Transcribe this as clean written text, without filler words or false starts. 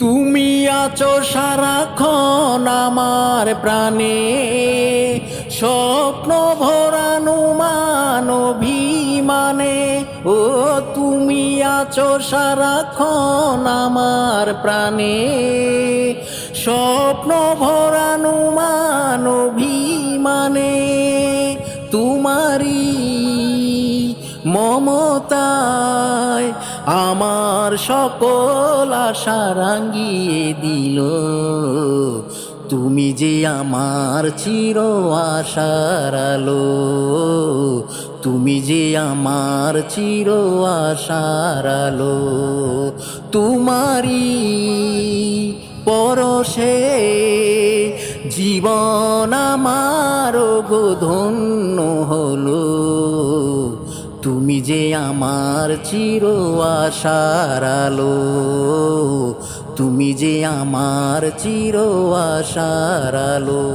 তুমি আছো সারাক্ষণ আমার প্রাণে, স্বপ্ন ভরানো মান অভিমানে। ও তুমি আছো সারাক্ষণ আমার প্রাণে, স্বপ্ন ভরানো মান অভিমানে। তোমারি মমতায় আমার সকল আশা রাঙিয়ে দিল। তুমি যে আমার চির আশার আলো, তুমি যে আমার চির আশার আলো। তোমারি পরশে জীবন আমার গো ধন্য হলো। তুমি যে আমার চির আশার আলো, তুমি যে আমার চির আশার আলো।